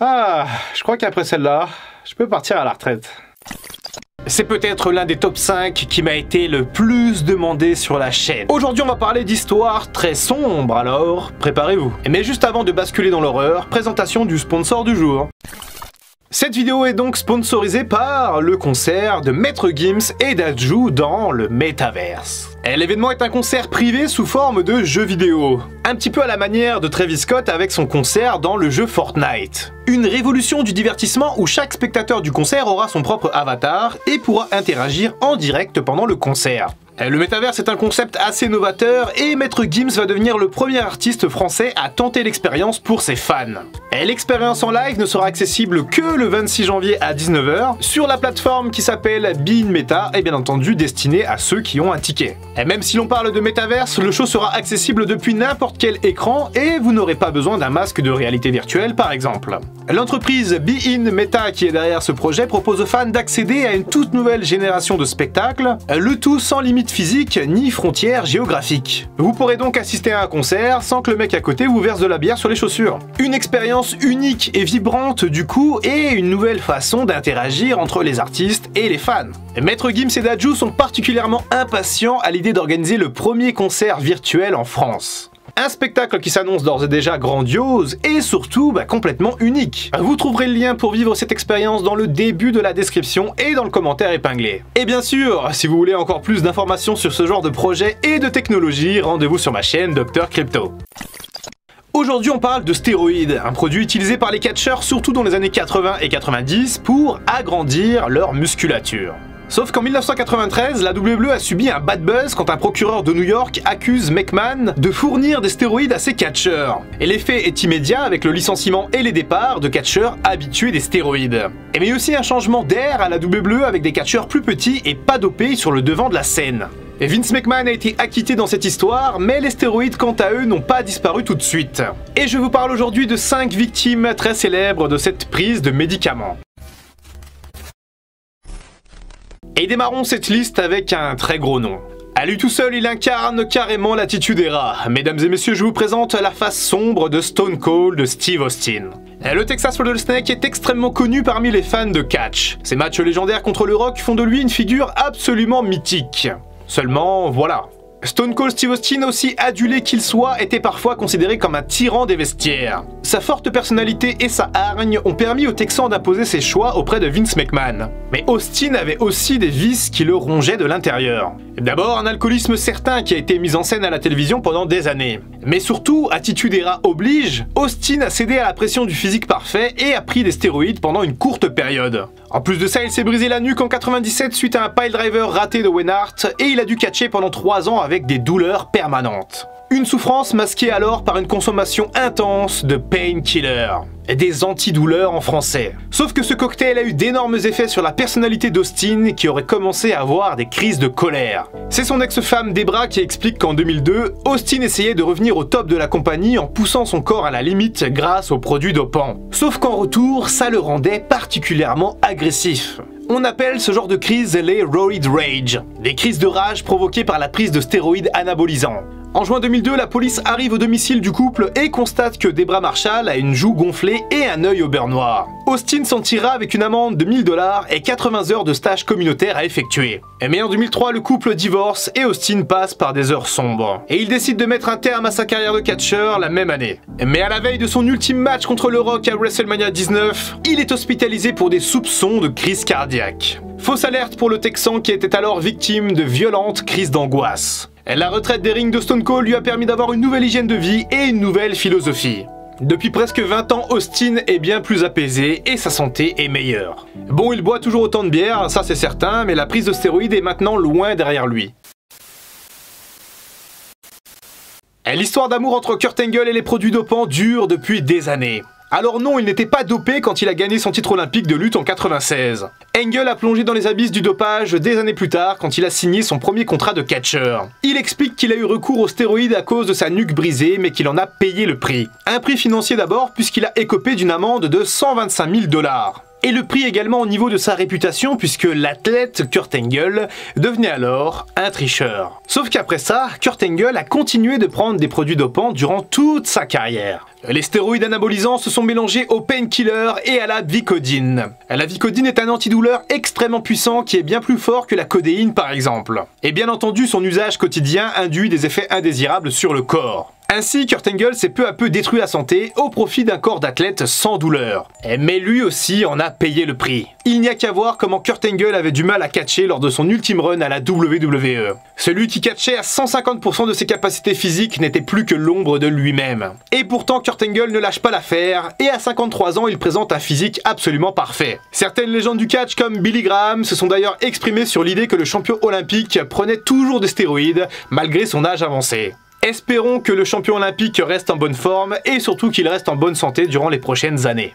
Ah, je crois qu'après celle-là, je peux partir à la retraite. C'est peut-être l'un des top 5 qui m'a été le plus demandé sur la chaîne. Aujourd'hui, on va parler d'histoires très sombres, alors préparez-vous. Mais juste avant de basculer dans l'horreur, présentation du sponsor du jour. Cette vidéo est donc sponsorisée par le concert de Maître Gims et d'Adju dans le Metaverse. L'événement est un concert privé sous forme de jeu vidéo, un petit peu à la manière de Travis Scott avec son concert dans le jeu Fortnite. Une révolution du divertissement où chaque spectateur du concert aura son propre avatar et pourra interagir en direct pendant le concert. Le Metaverse est un concept assez novateur et Maître Gims va devenir le premier artiste français à tenter l'expérience pour ses fans. L'expérience en live ne sera accessible que le 26 janvier à 19 h sur la plateforme qui s'appelle Be In Meta et bien entendu destinée à ceux qui ont un ticket. Et même si l'on parle de Metaverse, le show sera accessible depuis n'importe quel écran et vous n'aurez pas besoin d'un masque de réalité virtuelle par exemple. L'entreprise Be In Meta qui est derrière ce projet propose aux fans d'accéder à une toute nouvelle génération de spectacles, le tout sans limite physique ni frontières géographiques. Vous pourrez donc assister à un concert sans que le mec à côté vous verse de la bière sur les chaussures. Une expérience unique et vibrante du coup et une nouvelle façon d'interagir entre les artistes et les fans. Maître Gims et Dadju sont particulièrement impatients à l'idée d'organiser le premier concert virtuel en France. Un spectacle qui s'annonce d'ores et déjà grandiose et surtout complètement unique. Vous trouverez le lien pour vivre cette expérience dans le début de la description et dans le commentaire épinglé. Et bien sûr, si vous voulez encore plus d'informations sur ce genre de projet et de technologie, rendez-vous sur ma chaîne Dr Crypto. Aujourd'hui on parle de stéroïdes, un produit utilisé par les catcheurs surtout dans les années 80 et 90 pour agrandir leur musculature. Sauf qu'en 1993, la WWE a subi un bad buzz quand un procureur de New York accuse McMahon de fournir des stéroïdes à ses catcheurs. Et l'effet est immédiat avec le licenciement et les départs de catcheurs habitués des stéroïdes. Et mais aussi un changement d'air à la WWE avec des catcheurs plus petits et pas dopés sur le devant de la scène. Et Vince McMahon a été acquitté dans cette histoire, mais les stéroïdes quant à eux n'ont pas disparu tout de suite. Et je vous parle aujourd'hui de 5 victimes très célèbres de cette prise de médicaments. Et démarrons cette liste avec un très gros nom. À lui tout seul, il incarne carrément l'attitude des rats. Mesdames et messieurs, je vous présente la face sombre de Stone Cold de Steve Austin. Le Texas Rattlesnake est extrêmement connu parmi les fans de catch. Ses matchs légendaires contre le Rock font de lui une figure absolument mythique. Seulement, voilà. Stone Cold Steve Austin, aussi adulé qu'il soit, était parfois considéré comme un tyran des vestiaires. Sa forte personnalité et sa hargne ont permis au Texan d'imposer ses choix auprès de Vince McMahon. Mais Austin avait aussi des vices qui le rongeaient de l'intérieur. D'abord, un alcoolisme certain qui a été mis en scène à la télévision pendant des années. Mais surtout, attitude des rats oblige, Austin a cédé à la pression du physique parfait et a pris des stéroïdes pendant une courte période. En plus de ça, il s'est brisé la nuque en 97 suite à un piledriver raté de Owen Hart et il a dû catcher pendant 3 ans avec des douleurs permanentes. Une souffrance masquée alors par une consommation intense de painkillers, des antidouleurs en français. Sauf que ce cocktail a eu d'énormes effets sur la personnalité d'Austin qui aurait commencé à avoir des crises de colère. C'est son ex-femme Debra qui explique qu'en 2002, Austin essayait de revenir au top de la compagnie en poussant son corps à la limite grâce aux produits dopants. Sauf qu'en retour, ça le rendait particulièrement agressif. On appelle ce genre de crise les roid rage, des crises de rage provoquées par la prise de stéroïdes anabolisants. En juin 2002, la police arrive au domicile du couple et constate que Debra Marshall a une joue gonflée et un œil au beurre noir. Austin s'en tirera avec une amende de 1000 $ et 80 heures de stage communautaire à effectuer. Mais en 2003, le couple divorce et Austin passe par des heures sombres. Et il décide de mettre un terme à sa carrière de catcheur la même année. Mais à la veille de son ultime match contre le Rock à WrestleMania 19, il est hospitalisé pour des soupçons de crise cardiaque. Fausse alerte pour le Texan qui était alors victime de violentes crises d'angoisse. La retraite des rings de Stone Cold lui a permis d'avoir une nouvelle hygiène de vie et une nouvelle philosophie. Depuis presque 20 ans, Austin est bien plus apaisé et sa santé est meilleure. Bon, il boit toujours autant de bière, ça c'est certain, mais la prise de stéroïdes est maintenant loin derrière lui. L'histoire d'amour entre Kurt Angle et les produits dopants dure depuis des années. Alors non, il n'était pas dopé quand il a gagné son titre olympique de lutte en 96. Angle a plongé dans les abysses du dopage des années plus tard quand il a signé son premier contrat de catcheur. Il explique qu'il a eu recours aux stéroïdes à cause de sa nuque brisée mais qu'il en a payé le prix. Un prix financier d'abord puisqu'il a écopé d'une amende de 125 000 $. Et le prix également au niveau de sa réputation puisque l'athlète Kurt Angle devenait alors un tricheur. Sauf qu'après ça, Kurt Angle a continué de prendre des produits dopants durant toute sa carrière. Les stéroïdes anabolisants se sont mélangés au painkiller et à la Vicodin. La Vicodin est un antidouleur extrêmement puissant qui est bien plus fort que la codéine par exemple. Et bien entendu, son usage quotidien induit des effets indésirables sur le corps. Ainsi, Kurt Angle s'est peu à peu détruit la santé au profit d'un corps d'athlète sans douleur. Mais lui aussi en a payé le prix. Il n'y a qu'à voir comment Kurt Angle avait du mal à catcher lors de son ultime run à la WWE. Celui qui catchait à 150% de ses capacités physiques n'était plus que l'ombre de lui-même. Et pourtant, Kurt Angle ne lâche pas l'affaire, et à 53 ans, il présente un physique absolument parfait. Certaines légendes du catch comme Billy Graham se sont d'ailleurs exprimées sur l'idée que le champion olympique prenait toujours des stéroïdes malgré son âge avancé. Espérons que le champion olympique reste en bonne forme et surtout qu'il reste en bonne santé durant les prochaines années.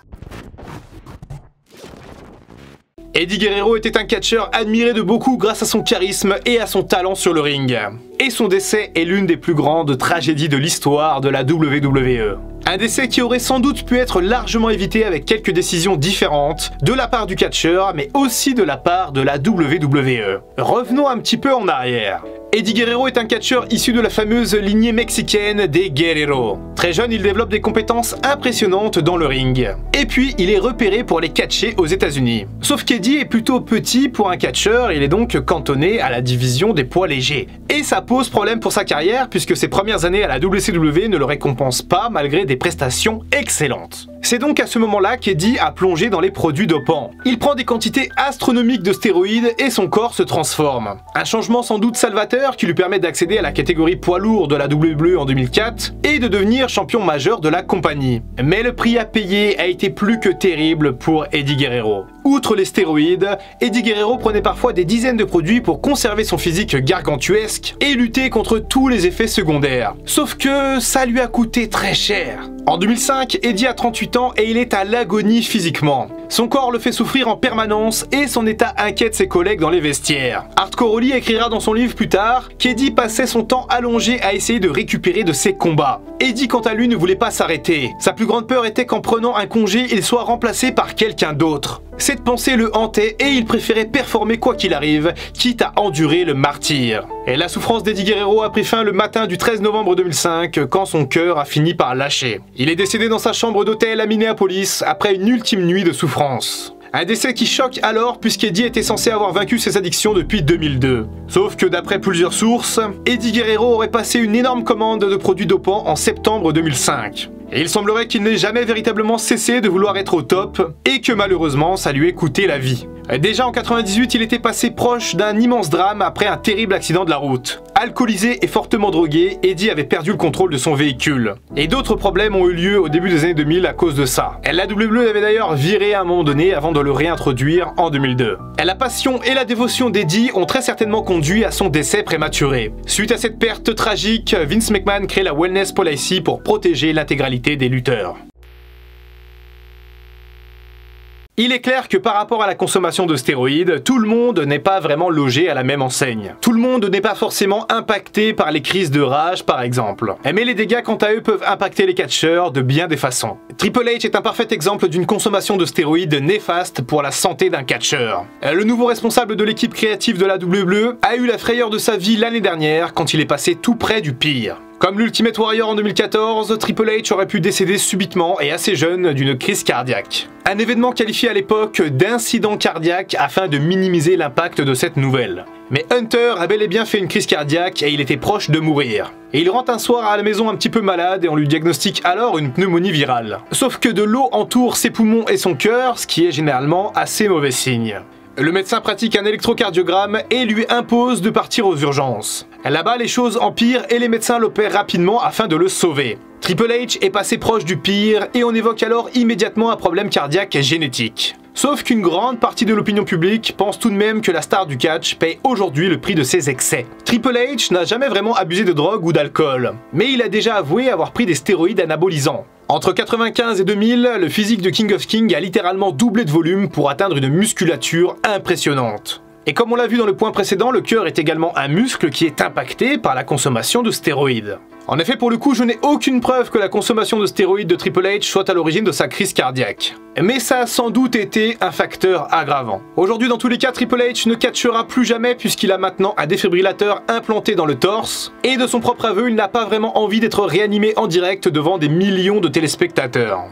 Eddie Guerrero était un catcheur admiré de beaucoup grâce à son charisme et à son talent sur le ring. Et son décès est l'une des plus grandes tragédies de l'histoire de la WWE. Un décès qui aurait sans doute pu être largement évité avec quelques décisions différentes de la part du catcheur mais aussi de la part de la WWE. Revenons un petit peu en arrière. Eddie Guerrero est un catcheur issu de la fameuse lignée mexicaine des Guerrero. Très jeune, il développe des compétences impressionnantes dans le ring. Et puis, il est repéré pour les catcher aux États-Unis. Sauf qu'Eddie est plutôt petit pour un catcheur, il est donc cantonné à la division des poids légers. Et ça pose problème pour sa carrière puisque ses premières années à la WCW ne le récompensent pas malgré des prestations excellentes. C'est donc à ce moment-là qu'Eddie a plongé dans les produits dopants. Il prend des quantités astronomiques de stéroïdes et son corps se transforme. Un changement sans doute salvateur qui lui permet d'accéder à la catégorie poids lourd de la WWE en 2004 et de devenir champion majeur de la compagnie. Mais le prix à payer a été plus que terrible pour Eddie Guerrero. Outre les stéroïdes, Eddie Guerrero prenait parfois des dizaines de produits pour conserver son physique gargantuesque et lutter contre tous les effets secondaires. Sauf que ça lui a coûté très cher. En 2005, Eddie a 38 ans et il est à l'agonie physiquement. Son corps le fait souffrir en permanence et son état inquiète ses collègues dans les vestiaires. Hardcore Holly écrira dans son livre plus tard qu'Eddie passait son temps allongé à essayer de récupérer de ses combats. Eddie quant à lui ne voulait pas s'arrêter. Sa plus grande peur était qu'en prenant un congé, il soit remplacé par quelqu'un d'autre. Cette pensée le hantait et il préférait performer quoi qu'il arrive, quitte à endurer le martyre. Et la souffrance d'Eddie Guerrero a pris fin le matin du 13 novembre 2005 quand son cœur a fini par lâcher. Il est décédé dans sa chambre d'hôtel à Minneapolis après une ultime nuit de souffrance. Un décès qui choque alors puisqu'Eddie était censé avoir vaincu ses addictions depuis 2002. Sauf que d'après plusieurs sources, Eddie Guerrero aurait passé une énorme commande de produits dopants en septembre 2005. Et il semblerait qu'il n'ait jamais véritablement cessé de vouloir être au top et que malheureusement ça lui ait coûté la vie. Déjà en 98, il était passé proche d'un immense drame après un terrible accident de la route. Alcoolisé et fortement drogué, Eddie avait perdu le contrôle de son véhicule. Et d'autres problèmes ont eu lieu au début des années 2000 à cause de ça. La WWE l'avait d'ailleurs viré à un moment donné avant de le réintroduire en 2002. La passion et la dévotion d'Eddie ont très certainement conduit à son décès prématuré. Suite à cette perte tragique, Vince McMahon crée la Wellness Policy pour protéger l'intégralité des lutteurs. Il est clair que par rapport à la consommation de stéroïdes, tout le monde n'est pas vraiment logé à la même enseigne. Tout le monde n'est pas forcément impacté par les crises de rage par exemple. Mais les dégâts quant à eux peuvent impacter les catcheurs de bien des façons. Triple H est un parfait exemple d'une consommation de stéroïdes néfaste pour la santé d'un catcheur. Le nouveau responsable de l'équipe créative de la WWE a eu la frayeur de sa vie l'année dernière quand il est passé tout près du pire. Comme l'Ultimate Warrior en 2014, Triple H aurait pu décéder subitement et assez jeune d'une crise cardiaque. Un événement qualifié à l'époque d'incident cardiaque afin de minimiser l'impact de cette nouvelle. Mais Hunter a bel et bien fait une crise cardiaque et il était proche de mourir. Et il rentre un soir à la maison un petit peu malade et on lui diagnostique alors une pneumonie virale. Sauf que de l'eau entoure ses poumons et son cœur, ce qui est généralement assez mauvais signe. Le médecin pratique un électrocardiogramme et lui impose de partir aux urgences. Là-bas, les choses empirent et les médecins l'opèrent rapidement afin de le sauver. Triple H est passé proche du pire et on évoque alors immédiatement un problème cardiaque génétique. Sauf qu'une grande partie de l'opinion publique pense tout de même que la star du catch paye aujourd'hui le prix de ses excès. Triple H n'a jamais vraiment abusé de drogue ou d'alcool, mais il a déjà avoué avoir pris des stéroïdes anabolisants. Entre 95 et 2000, le physique de King of Kings a littéralement doublé de volume pour atteindre une musculature impressionnante. Et comme on l'a vu dans le point précédent, le cœur est également un muscle qui est impacté par la consommation de stéroïdes. En effet, pour le coup, je n'ai aucune preuve que la consommation de stéroïdes de Triple H soit à l'origine de sa crise cardiaque. Mais ça a sans doute été un facteur aggravant. Aujourd'hui, dans tous les cas, Triple H ne catchera plus jamais puisqu'il a maintenant un défibrillateur implanté dans le torse, et de son propre aveu, il n'a pas vraiment envie d'être réanimé en direct devant des millions de téléspectateurs.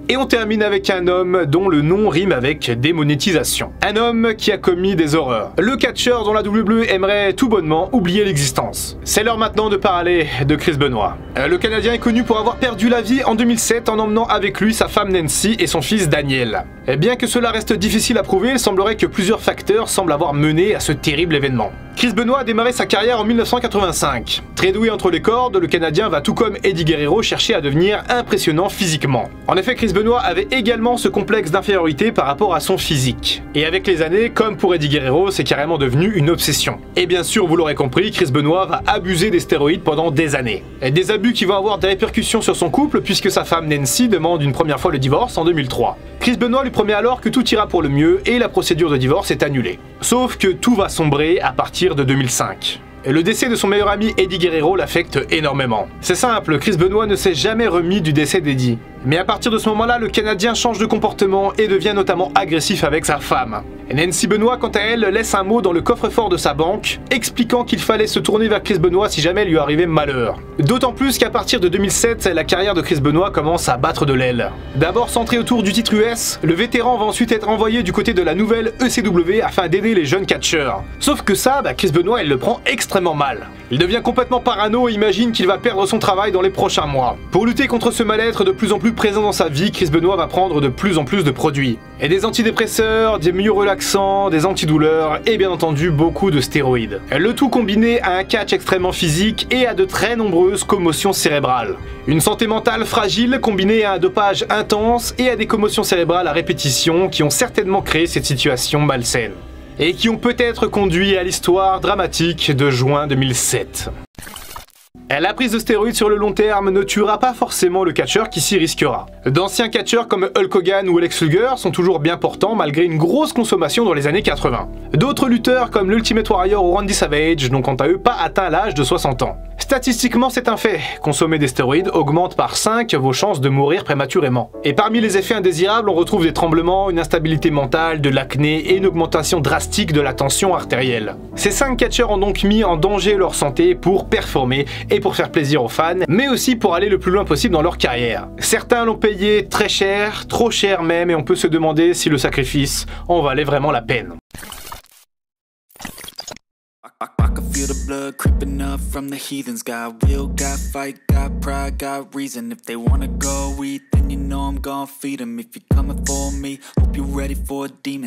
Et on termine avec un homme dont le nom rime avec démonétisation. Un homme qui a commis des horreurs. Le catcheur dont la WWE aimerait tout bonnement oublier l'existence. C'est l'heure maintenant de parler de Chris Benoit. Le Canadien est connu pour avoir perdu la vie en 2007 en emmenant avec lui sa femme Nancy et son fils Daniel. Et bien que cela reste difficile à prouver, il semblerait que plusieurs facteurs semblent avoir mené à ce terrible événement. Chris Benoit a démarré sa carrière en 1985. Très doué entre les cordes, le Canadien va tout comme Eddie Guerrero chercher à devenir impressionnant physiquement. En effet, Chris Benoit avait également ce complexe d'infériorité par rapport à son physique. Et avec les années, comme pour Eddie Guerrero, c'est carrément devenu une obsession. Et bien sûr, vous l'aurez compris, Chris Benoit va abuser des stéroïdes pendant des années. Et des abus qui vont avoir des répercussions sur son couple puisque sa femme Nancy demande une première fois le divorce en 2003. Chris Benoit lui promet alors que tout ira pour le mieux et la procédure de divorce est annulée. Sauf que tout va sombrer à partir de 2005. Et le décès de son meilleur ami Eddie Guerrero l'affecte énormément. C'est simple, Chris Benoit ne s'est jamais remis du décès d'Eddie. Mais à partir de ce moment-là, le Canadien change de comportement et devient notamment agressif avec sa femme. Et Nancy Benoit, quant à elle, laisse un mot dans le coffre-fort de sa banque, expliquant qu'il fallait se tourner vers Chris Benoit si jamais lui arrivait malheur. D'autant plus qu'à partir de 2007, la carrière de Chris Benoit commence à battre de l'aile. D'abord centré autour du titre US, le vétéran va ensuite être envoyé du côté de la nouvelle ECW afin d'aider les jeunes catcheurs. Sauf que ça, Chris Benoit, il le prend extrêmement mal. Il devient complètement parano et imagine qu'il va perdre son travail dans les prochains mois. Pour lutter contre ce mal-être de plus en plus présent dans sa vie, Chris Benoit va prendre de plus en plus de produits. Et des antidépresseurs, des myorelaxants, des antidouleurs et bien entendu beaucoup de stéroïdes. Le tout combiné à un catch extrêmement physique et à de très nombreuses commotions cérébrales. Une santé mentale fragile combinée à un dopage intense et à des commotions cérébrales à répétition qui ont certainement créé cette situation malsaine. Et qui ont peut-être conduit à l'histoire dramatique de juin 2007. La prise de stéroïdes sur le long terme ne tuera pas forcément le catcheur qui s'y risquera. D'anciens catcheurs comme Hulk Hogan ou Lex Luger sont toujours bien portants malgré une grosse consommation dans les années 80. D'autres lutteurs comme l'Ultimate Warrior ou Randy Savage n'ont quant à eux pas atteint l'âge de 60 ans. Statistiquement, c'est un fait. Consommer des stéroïdes augmente par 5 vos chances de mourir prématurément. Et parmi les effets indésirables, on retrouve des tremblements, une instabilité mentale, de l'acné et une augmentation drastique de la tension artérielle. Ces 5 catcheurs ont donc mis en danger leur santé pour performer et pour faire plaisir aux fans, mais aussi pour aller le plus loin possible dans leur carrière. Certains l'ont payé très cher, trop cher même, et on peut se demander si le sacrifice en valait vraiment la peine. I can feel the blood creeping up from the heathens. Got will, got fight, got pride, got reason. If they wanna go eat, then you know I'm gon' feed them. If you're coming for me, hope you're ready for a demon.